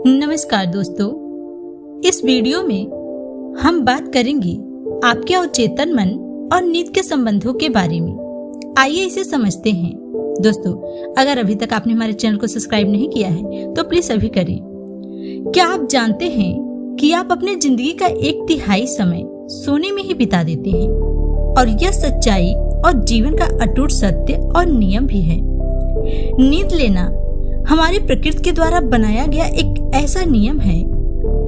नमस्कार दोस्तों, इस वीडियो में हम बात करेंगे आपके अवचेतन मन और नींद के संबंधों के बारे में। आइए इसे समझते हैं। दोस्तों, अगर अभी तक आपने हमारे चैनल को सब्सक्राइब नहीं किया है तो प्लीज अभी करें। क्या आप जानते हैं कि आप अपने जिंदगी का 1/3 समय सोने में ही बिता देते हैं और यह सच्चाई और जीवन का अटूट सत्य और नियम भी है। नींद लेना हमारी प्रकृति के द्वारा बनाया गया एक ऐसा नियम है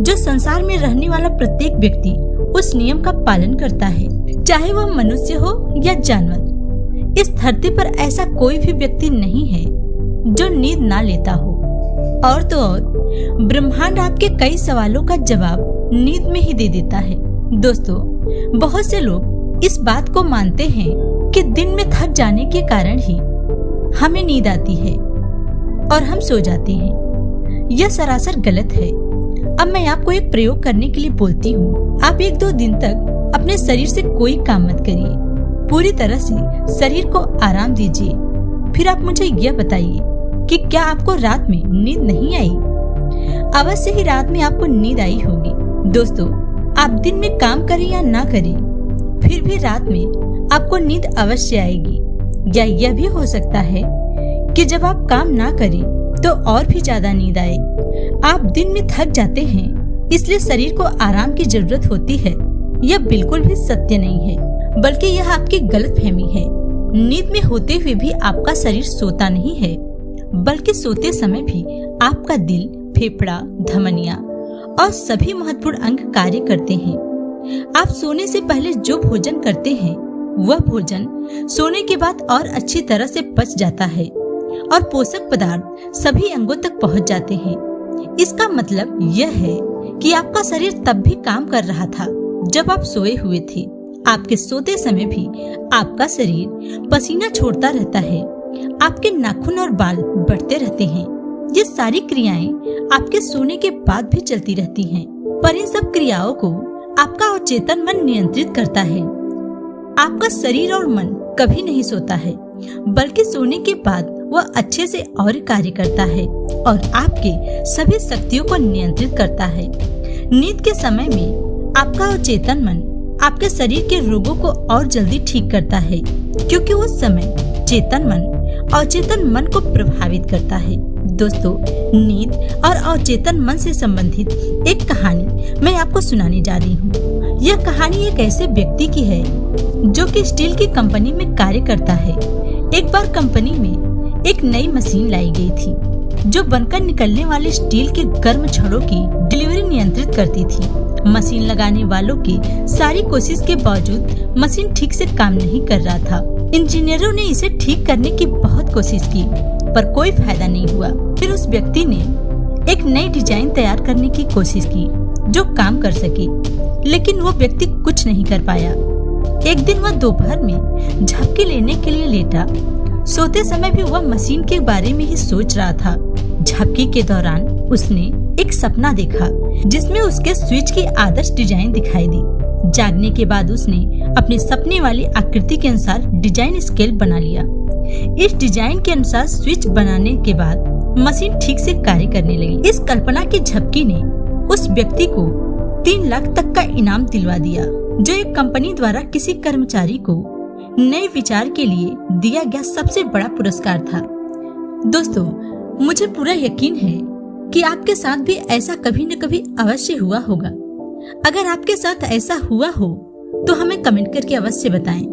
जो संसार में रहने वाला प्रत्येक व्यक्ति उस नियम का पालन करता है, चाहे वह मनुष्य हो या जानवर। इस धरती पर ऐसा कोई भी व्यक्ति नहीं है जो नींद ना लेता हो। और तो और ब्रह्मांड आपके कई सवालों का जवाब नींद में ही दे देता है। दोस्तों, बहुत से लोग इस बात को मानते हैं कि दिन में थक जाने के कारण ही हमें नींद आती है और हम सो जाते हैं। यह सरासर गलत है। अब मैं आपको एक प्रयोग करने के लिए बोलती हूँ। आप 1-2 दिन तक अपने शरीर से कोई काम मत करिए। पूरी तरह से शरीर को आराम दीजिए। फिर आप मुझे यह बताइए कि क्या आपको रात में नींद नहीं आई? अवश्य ही रात में आपको नींद आई होगी। दोस्तों, आप दिन में काम करें या ना करें, फिर भी रात में आपको नींद अवश्य आएगी। या यह भी हो सकता है कि जब आप काम ना करें तो और भी ज्यादा नींद आए। आप दिन में थक जाते हैं, इसलिए शरीर को आराम की जरूरत होती है। यह बिल्कुल भी सत्य नहीं है, बल्कि यह आपकी गलतफहमी है। नींद में होते हुए भी आपका शरीर सोता नहीं है, बल्कि सोते समय भी आपका दिल, फेफड़ा, धमनियां और सभी महत्वपूर्ण अंग कार्य करते हैं। आप सोने से पहले जो भोजन करते हैं वह भोजन सोने के बाद और अच्छी तरह से पच जाता है और पोषक पदार्थ सभी अंगों तक पहुंच जाते हैं। इसका मतलब यह है कि आपका शरीर तब भी काम कर रहा था जब आप सोए हुए थे। आपके सोते समय भी आपका शरीर पसीना छोड़ता रहता है। आपके नाखून और बाल बढ़ते रहते हैं। ये सारी क्रियाएं आपके सोने के बाद भी चलती रहती हैं। पर इन सब क्रियाओं को आपका अवचेतन मन नियंत्रित करता है। आपका शरीर और मन कभी नहीं सोता है, बल्कि सोने के बाद वह अच्छे से और कार्य करता है और आपके सभी शक्तियों को नियंत्रित करता है। नींद के समय में आपका अवचेतन मन आपके शरीर के रोगों को और जल्दी ठीक करता है, क्योंकि उस समय चेतन मन अवचेतन मन को प्रभावित करता है। दोस्तों, नींद और अवचेतन मन से संबंधित एक कहानी मैं आपको सुनाने जा रही हूँ। यह कहानी एक ऐसे व्यक्ति की है जो कि स्टील की कंपनी में कार्य करता है। एक बार कंपनी में एक नई मशीन लाई गई थी जो बनकर निकलने वाले स्टील के गर्म छड़ों की डिलीवरी नियंत्रित करती थी। मशीन लगाने वालों की सारी कोशिश के बावजूद मशीन ठीक से काम नहीं कर रहा था। इंजीनियरों ने इसे ठीक करने की बहुत कोशिश की, पर कोई फायदा नहीं हुआ। फिर उस व्यक्ति ने एक नई डिजाइन तैयार करने की कोशिश की जो काम कर सके, लेकिन वो व्यक्ति कुछ नहीं कर पाया। एक दिन वह दोपहर में झपकी लेने के लिए लेटा। सोते समय भी वह मशीन के बारे में ही सोच रहा था। झपकी के दौरान उसने एक सपना देखा जिसमें उसके स्विच की आदर्श डिजाइन दिखाई दी। जागने के बाद उसने अपने सपने वाली आकृति के अनुसार डिजाइन स्केल बना लिया। इस डिजाइन के अनुसार स्विच बनाने के बाद मशीन ठीक से कार्य करने लगी। इस कल्पना की झपकी ने उस व्यक्ति को 3 लाख तक का इनाम दिलवा दिया, जो एक कंपनी द्वारा किसी कर्मचारी को नए विचार के लिए दिया गया सबसे बड़ा पुरस्कार था। दोस्तों, मुझे पूरा यकीन है कि आपके साथ भी ऐसा कभी न कभी अवश्य हुआ होगा। अगर आपके साथ ऐसा हुआ हो तो हमें कमेंट करके अवश्य बताएं।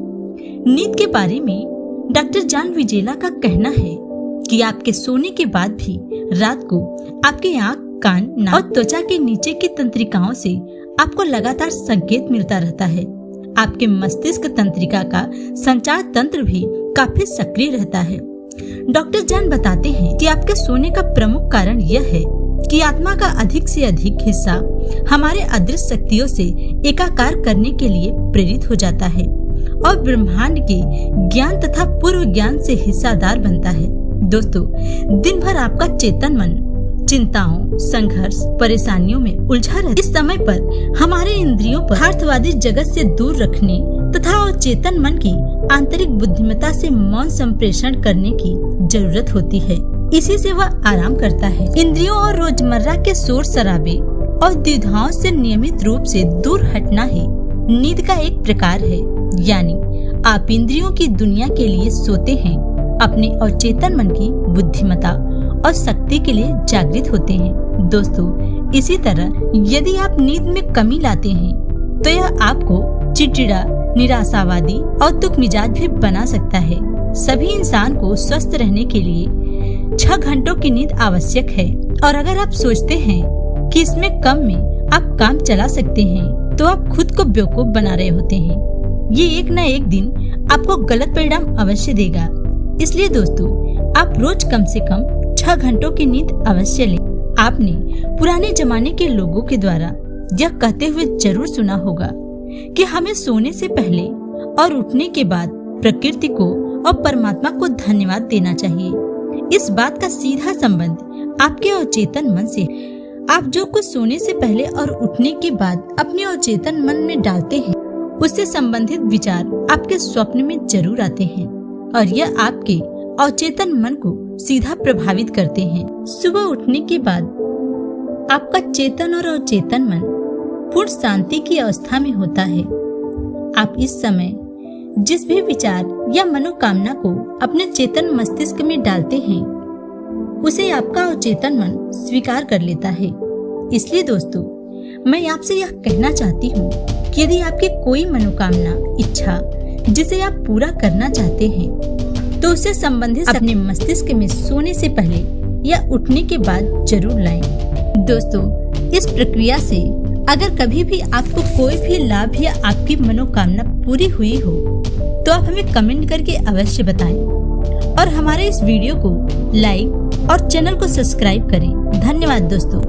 नींद के बारे में डॉक्टर जॉन विजेला का कहना है कि आपके सोने के बाद भी रात को आपके आँख, कान, नाक और त्वचा के नीचे की तंत्रिकाओं से आपको लगातार संकेत मिलता रहता है। आपके मस्तिष्क तंत्रिका का संचार तंत्र भी काफी सक्रिय रहता है। डॉक्टर जॉन बताते हैं कि आपके सोने का प्रमुख कारण यह है कि आत्मा का अधिक से अधिक हिस्सा हमारे अदृश्य शक्तियों से एकाकार करने के लिए प्रेरित हो जाता है और ब्रह्मांड के ज्ञान तथा पूर्व ज्ञान से हिस्सादार बनता है। दोस्तों, दिन भर आपका चेतन मन चिंताओं, संघर्ष, परेशानियों में उलझा रहता है। इस समय पर हमारे इंद्रियों पर यथार्थवादी जगत से दूर रखने तथा अवचेतन मन की आंतरिक बुद्धिमत्ता से मौन संप्रेषण करने की जरूरत होती है। इसी से वह आराम करता है। इंद्रियों और रोजमर्रा के शोर शराबे और द्विधाओं से नियमित रूप से दूर हटना ही नींद का एक प्रकार है। यानी आप इंद्रियों की दुनिया के लिए सोते हैं, अपने अवचेतन मन की बुद्धिमत्ता और शक्ति के लिए जागृत होते हैं। दोस्तों, इसी तरह यदि आप नींद में कमी लाते हैं तो यह आपको चिड़चिड़ा, निराशावादी और तुक मिजाज भी बना सकता है। सभी इंसान को स्वस्थ रहने के लिए 6 घंटों की नींद आवश्यक है, और अगर आप सोचते हैं कि इसमें कम में आप काम चला सकते हैं तो आप खुद को बेवकूफ बना रहे होते हैं। ये एक न एक दिन आपको गलत परिणाम अवश्य देगा। इसलिए दोस्तों, आप रोज कम से कम 6 घंटों की नींद अवश्य लें। आपने पुराने जमाने के लोगों के द्वारा यह कहते हुए जरूर सुना होगा कि हमें सोने से पहले और उठने के बाद प्रकृति को और परमात्मा को धन्यवाद देना चाहिए। इस बात का सीधा संबंध आपके अवचेतन मन से। आप जो कुछ सोने से पहले और उठने के बाद अपने अवचेतन मन में डालते हैं, उससे संबंधित विचार आपके स्वप्न में जरूर आते हैं, और यह आपके अवचेतन मन को सीधा प्रभावित करते हैं। सुबह उठने के बाद आपका चेतन और अवचेतन मन पूर्ण शांति की अवस्था में होता है। आप इस समय जिस भी विचार या मनोकामना को अपने चेतन मस्तिष्क में डालते हैं, उसे आपका अवचेतन मन स्वीकार कर लेता है। इसलिए दोस्तों, मैं आपसे यह कहना चाहती हूँ कि यदि आपकी कोई मनोकामना, इच्छा जिसे आप पूरा करना चाहते हैं, तो उससे संबंधित अपने मस्तिष्क में सोने से पहले या उठने के बाद जरूर लाएं। दोस्तों, इस प्रक्रिया से अगर कभी भी आपको कोई भी लाभ या आपकी मनोकामना पूरी हुई हो तो आप हमें कमेंट करके अवश्य बताएं, और हमारे इस वीडियो को लाइक और चैनल को सब्सक्राइब करें। धन्यवाद दोस्तों।